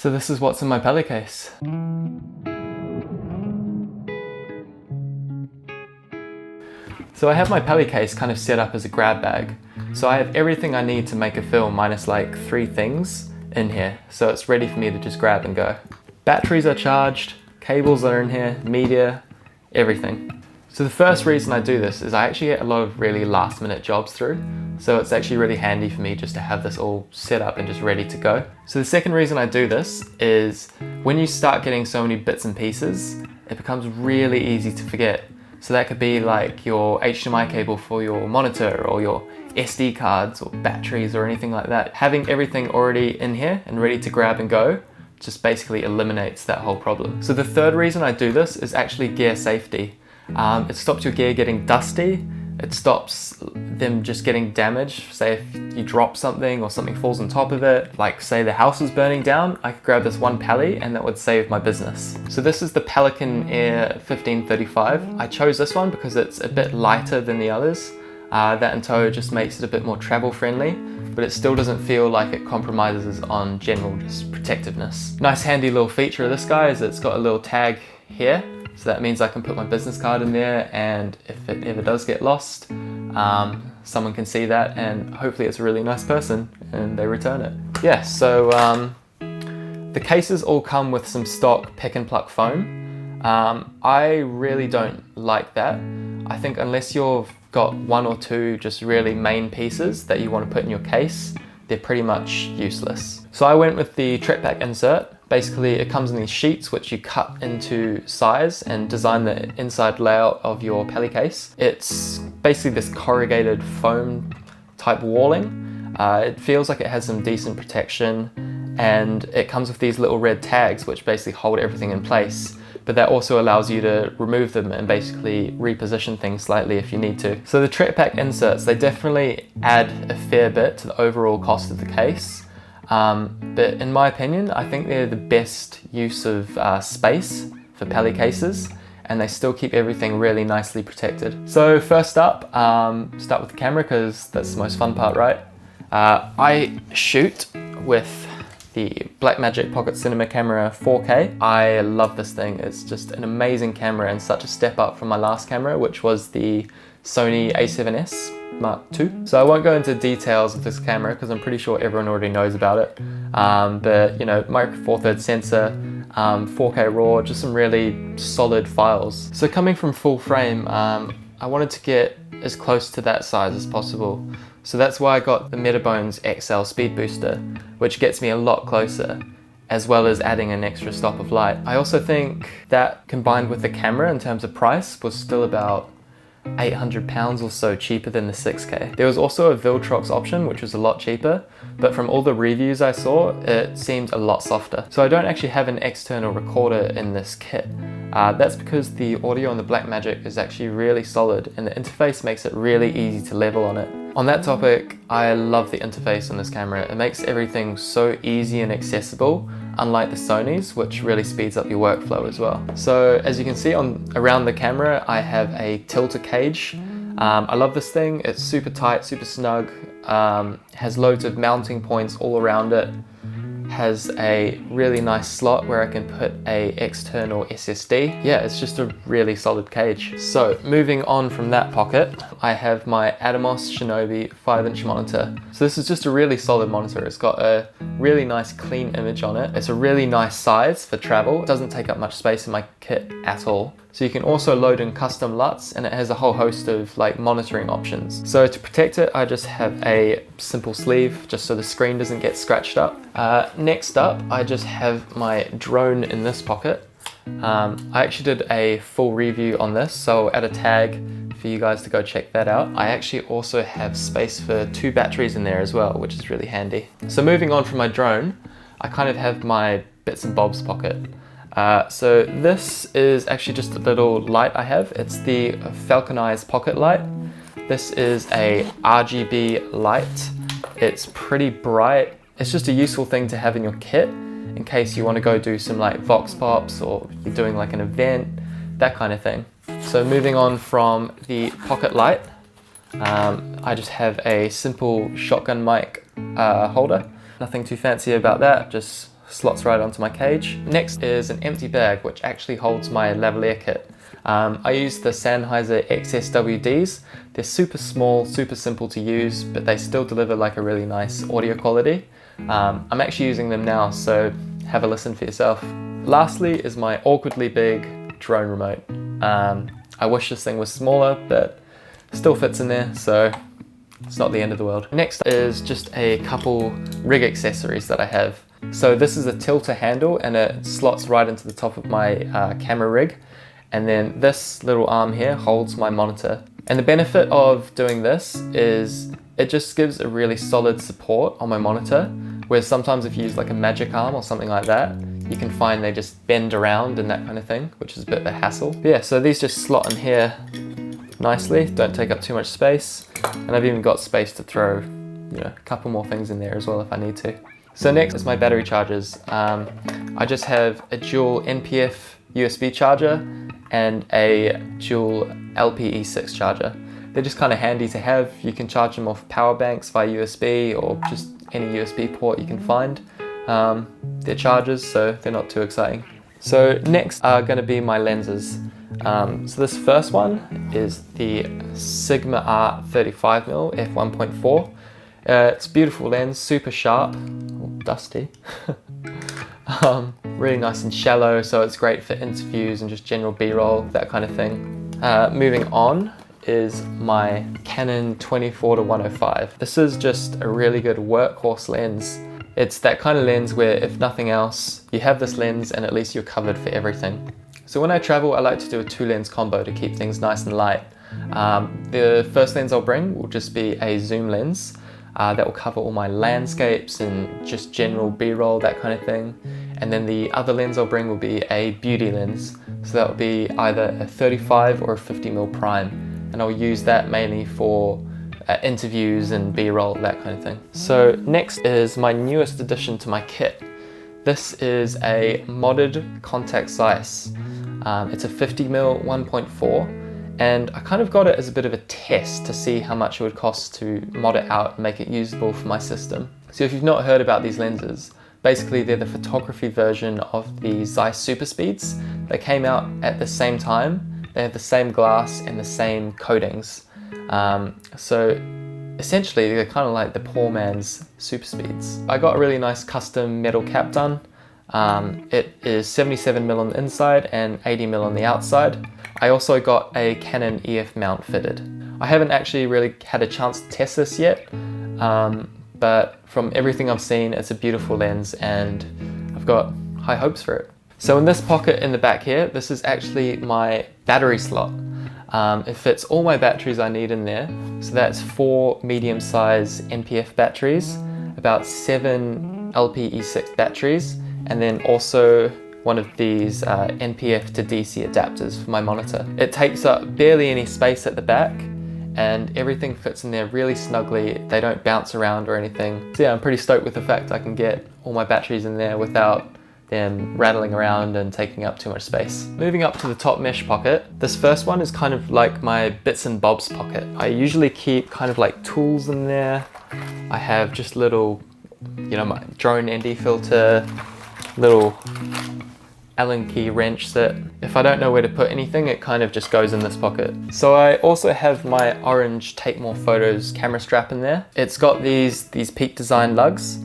So this is what's in my Peli case. So I have my Peli case kind of set up as a grab bag. So I have everything I need to make a film minus like 3 things in here. So it's ready for me to just grab and go. Batteries are charged, cables are in here, media, everything. So the first reason I do this is I actually get a lot of really last minute jobs through. So it's actually really handy for me just to have this all set up and just ready to go. So the second reason I do this is when you start getting so many bits and pieces, it becomes really easy to forget. So that could be like your HDMI cable for your monitor or your SD cards or batteries or anything like that. Having everything already in here and ready to grab and go just basically eliminates that whole problem. So the third reason I do this is actually gear safety. It stops your gear getting dusty. It stops them just getting damaged. Say if you drop something or something falls on top of it, like say the house is burning down, I could grab this one Peli and that would save my business. So this is the Pelican Air 1535. I chose this one because it's a bit lighter than the others. That in tow just makes it a bit more travel friendly, but it still doesn't feel like it compromises on general just protectiveness. Nice handy little feature of this guy is it's got a little tag here. So that means I can put my business card in there, and if it ever does get lost, someone can see that and hopefully it's a really nice person and they return it. Yeah, so the cases all come with some stock pick and pluck foam. I really don't like that. I think unless you've got 1 or 2 just really main pieces that you want to put in your case, they're pretty much useless. So I went with the trip back insert. Basically, it comes in these sheets which you cut into size and design the inside layout of your Peli case. It's basically this corrugated foam type walling. It feels like it has some decent protection, and it comes with these little red tags which basically hold everything in place. But that also allows you to remove them and basically reposition things slightly if you need to. So the trip pack inserts, they definitely add a fair bit to the overall cost of the case. But in my opinion, I think they're the best use of space for Peli cases, and they still keep everything really nicely protected. So first up, start with the camera because that's the most fun part, right? I shoot with the Blackmagic Pocket Cinema Camera 4K. I love this thing. It's just an amazing camera and such a step up from my last camera, which was the Sony a7S Mark II. So I won't go into details of this camera because I'm pretty sure everyone already knows about it. But you know, micro four thirds sensor, 4K RAW, just some really solid files. So coming from full frame, I wanted to get as close to that size as possible. So that's why I got the Metabones XL Speed Booster, which gets me a lot closer, as well as adding an extra stop of light. I also think that combined with the camera in terms of price was still about £800 or so cheaper than the 6K. There was also a Viltrox option which was a lot cheaper, but from all the reviews I saw, it seemed a lot softer. So I don't actually have an external recorder in this kit. That's because the audio on the Blackmagic is actually really solid and the interface makes it really easy to level on it. On that topic, I love the interface on this camera. It makes everything so easy and accessible, unlike the Sony's, which really speeds up your workflow as well. So as you can see around the camera, I have a tilter cage. I love this thing. It's super tight, super snug, has loads of mounting points all around it, has a really nice slot where I can put a external SSD. Yeah, it's just a really solid cage. So moving on from that pocket, I have my Atomos Shinobi 5-inch monitor. So this is just a really solid monitor. It's got a really nice clean image on it. It's a really nice size for travel. It doesn't take up much space in my kit at all. So you can also load in custom LUTs, and it has a whole host of like monitoring options. So to protect it, I just have a simple sleeve just so the screen doesn't get scratched up. Next up, I just have my drone in this pocket. I actually did a full review on this, so I'll add a tag for you guys to go check that out. I actually also have space for 2 batteries in there as well, which is really handy. So moving on from my drone, I kind of have my bits and bobs pocket. So this is actually just a little light I have. It's the Falconized pocket light. This is a RGB light. It's pretty bright. It's just a useful thing to have in your kit in case you want to go do some like vox pops or you're doing like an event, that kind of thing. So moving on from the pocket light, I just have a simple shotgun mic holder. Nothing too fancy about that, just slots right onto my cage. Next is an empty bag, which actually holds my lavalier kit. I use the Sennheiser XSWDs. They're super small, super simple to use, but they still deliver like a really nice audio quality. I'm actually using them now, so have a listen for yourself. Lastly is my awkwardly big drone remote. I wish this thing was smaller, but still fits in there, so it's not the end of the world. Next is just a couple rig accessories that I have. So this is a tilter handle and it slots right into the top of my camera rig. And then this little arm here holds my monitor. And the benefit of doing this is it just gives a really solid support on my monitor, whereas sometimes if you use like a magic arm or something like that, you can find they just bend around and that kind of thing, which is a bit of a hassle. But yeah, so these just slot in here nicely, don't take up too much space. And I've even got space to throw, a couple more things in there as well if I need to. So next is my battery chargers. I just have a dual NPF USB charger and a dual LPE6 charger. They're just kind of handy to have. You can charge them off power banks via USB or just any USB port you can find. They're chargers, so they're not too exciting. So next are going to be my lenses. So this first one is the Sigma Art 35mm f1.4. It's a beautiful lens, super sharp, dusty. Really nice and shallow, so it's great for interviews and just general B-roll, that kind of thing. Moving on is my Canon 24-105. This is just a really good workhorse lens. It's that kind of lens where if nothing else, you have this lens and at least you're covered for everything. So when I travel, I like to do a 2-lens combo to keep things nice and light. The first lens I'll bring will just be a zoom lens that will cover all my landscapes and just general B-roll, that kind of thing. And then the other lens I'll bring will be a beauty lens. So that will be either a 35 or a 50mm prime. And I'll use that mainly for interviews and B-roll, that kind of thing. So next is my newest addition to my kit. This is a modded contact Zeiss. It's a 50mm 1.4, and I kind of got it as a bit of a test to see how much it would cost to mod it out and make it usable for my system. So if you've not heard about these lenses, basically they're the photography version of the Zeiss Super Speeds. They came out at the same time. They have the same glass and the same coatings. So essentially they're kind of like the poor man's Super Speeds. I got a really nice custom metal cap done. It is 77mm on the inside and 80mm on the outside. I also got a Canon EF mount fitted. I haven't actually really had a chance to test this yet, but from everything I've seen, it's a beautiful lens and I've got high hopes for it. So in this pocket in the back here, this is actually my battery slot. It fits all my batteries I need in there. So that's 4 medium-size NPF batteries, about 7 LPE6 batteries, and then also one of these NPF to DC adapters for my monitor. It takes up barely any space at the back and everything fits in there really snugly. They don't bounce around or anything. So yeah, I'm pretty stoked with the fact I can get all my batteries in there without them rattling around and taking up too much space. Moving up to the top mesh pocket, this first one is kind of like my bits and bobs pocket. I usually keep kind of like tools in there. I have just little, my drone ND filter, little Allen key wrench that if I don't know where to put anything, it kind of just goes in this pocket. So I also have my orange Take More Photos camera strap in there. It's got these Peak Design lugs,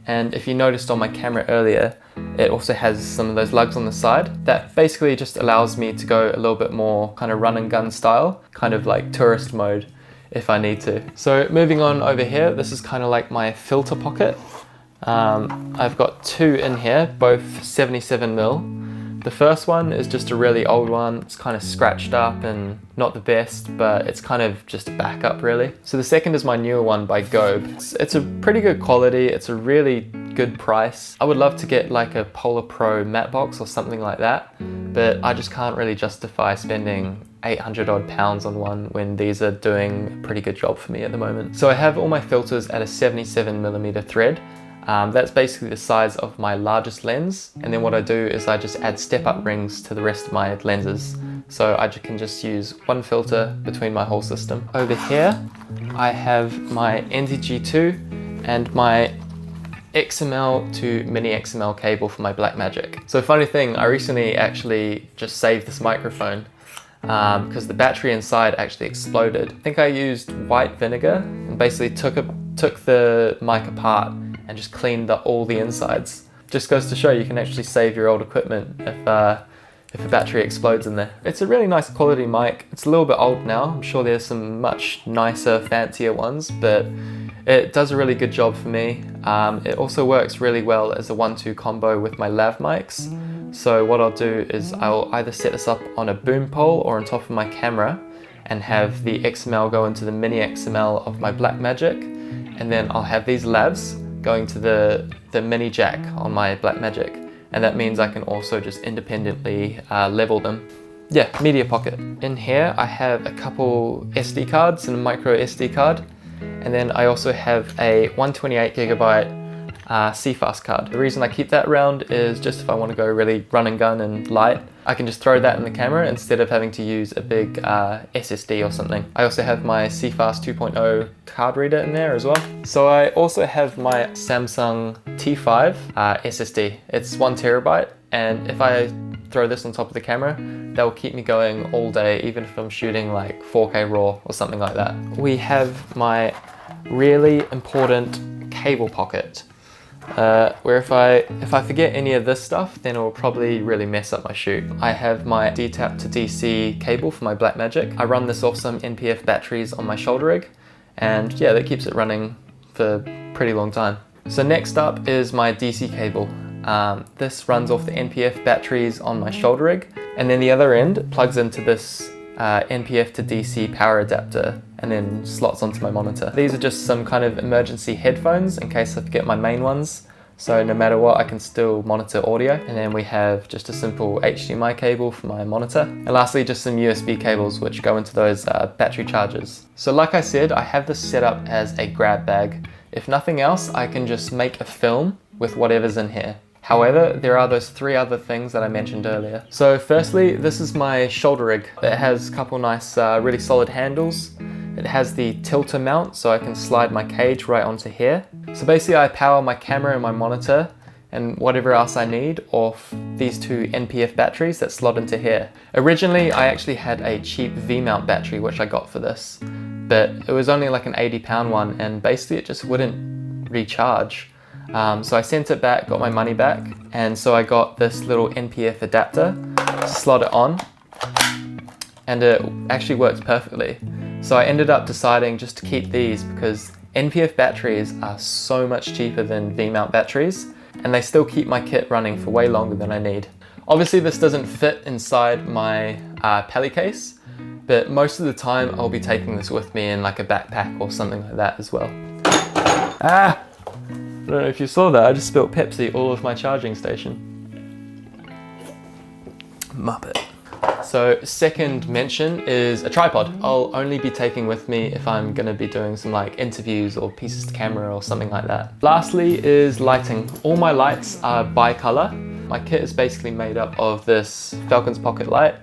and if you noticed on my camera earlier, it also has some of those lugs on the side. That basically just allows me to go a little bit more kind of run and gun style, kind of like tourist mode if I need to. So moving on over here, this is kind of like my filter pocket. I've got 2 in here, both 77mm. The first one is just a really old one. It's kind of scratched up and not the best, but it's kind of just a backup really. So the second is my newer one by Gobe. It's a pretty good quality. It's a really good price. I would love to get like a Polar Pro matte box or something like that, but I just can't really justify spending 800 odd pounds on one when these are doing a pretty good job for me at the moment. So I have all my filters at a 77mm thread. That's basically the size of my largest lens, and then what I do is I just add step-up rings to the rest of my lenses, so I can just use one filter between my whole system. Over here I have my NZG2 and my XML to mini XML cable for my Blackmagic. So funny thing, I recently actually just saved this microphone because the battery inside actually exploded. I think I used white vinegar and basically took the mic apart and just cleaned all the insides. Just goes to show you can actually save your old equipment if a battery explodes in there. It's a really nice quality mic. It's a little bit old now. I'm sure there's some much nicer, fancier ones, but it does a really good job for me. It also works really well as a 1-2 combo with my lav mics. So what I'll do is I'll either set this up on a boom pole or on top of my camera and have the XML go into the mini XML of my Blackmagic, and then I'll have these lavs going to the mini jack on my Blackmagic. And that means I can also just independently level them. Yeah, media pocket. In here I have a couple SD cards and a micro SD card. And then I also have a 128GB CFast card. The reason I keep that around is just if I want to go really run and gun and light, I can just throw that in the camera instead of having to use a big SSD or something. I also have my CFast 2.0 card reader in there as well. So I also have my Samsung T5 SSD. It's 1TB, and if I throw this on top of the camera, that will keep me going all day, even if I'm shooting like 4K RAW or something like that. We have my really important cable pocket. Where if I forget any of this stuff, then it will probably really mess up my shoot. I have my D-tap to DC cable for my Blackmagic. I run this off some NPF batteries on my shoulder rig, and yeah, that keeps it running for a pretty long time. So next up is my DC cable. This runs off the NPF batteries on my shoulder rig, and then the other end plugs into this NPF to DC power adapter and then slots onto my monitor. These are just some kind of emergency headphones in case I forget my main ones. So no matter what, I can still monitor audio. And then we have just a simple HDMI cable for my monitor. And lastly, just some USB cables which go into those battery chargers. So like I said, I have this set up as a grab bag. If nothing else, I can just make a film with whatever's in here. However, there are those 3 other things that I mentioned earlier. So firstly, this is my shoulder rig. It has a couple nice, really solid handles. It has the tilter mount, so I can slide my cage right onto here. So basically I power my camera and my monitor and whatever else I need off these 2 NPF batteries that slot into here. Originally, I actually had a cheap V-mount battery, which I got for this, but it was only like an 80-pound one, and basically it just wouldn't recharge. So I sent it back, got my money back, and so I got this little NPF adapter, slot it on, and it actually works perfectly. So I ended up deciding just to keep these because NPF batteries are so much cheaper than V-mount batteries, and they still keep my kit running for way longer than I need. Obviously this doesn't fit inside my Peli case, but most of the time I'll be taking this with me in like a backpack or something like that as well. Ah! I don't know if you saw that, I just spilled Pepsi all over my charging station. Muppet. So second mention is a tripod. I'll only be taking with me if I'm gonna be doing some like interviews or pieces to camera or something like that. Lastly is lighting. All my lights are bi-color. My kit is basically made up of this Falcon's Pocket light,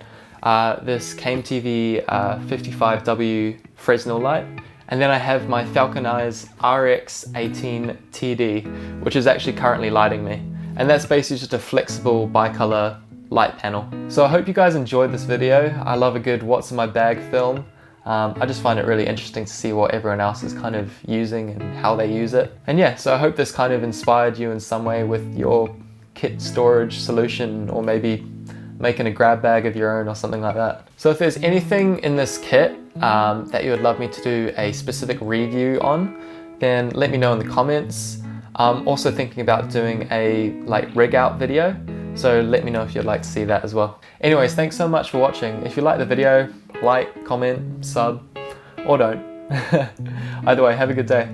this KMTV 55W Fresnel light, and then I have my Falcon Eyes RX18 TD, which is actually currently lighting me. And that's basically just a flexible bi-color light panel. So I hope you guys enjoyed this video. I love a good what's in my bag film. I just find it really interesting to see what everyone else is kind of using and how they use it. And yeah, so I hope this kind of inspired you in some way with your kit storage solution, or maybe making a grab bag of your own or something like that. So if there's anything in this kit that you would love me to do a specific review on, then let me know in the comments. I'm also thinking about doing a rig out video, so let me know if you'd like to see that as well. Anyways, thanks so much for watching. If you like the video, like, comment, sub, or don't. Either way, have a good day.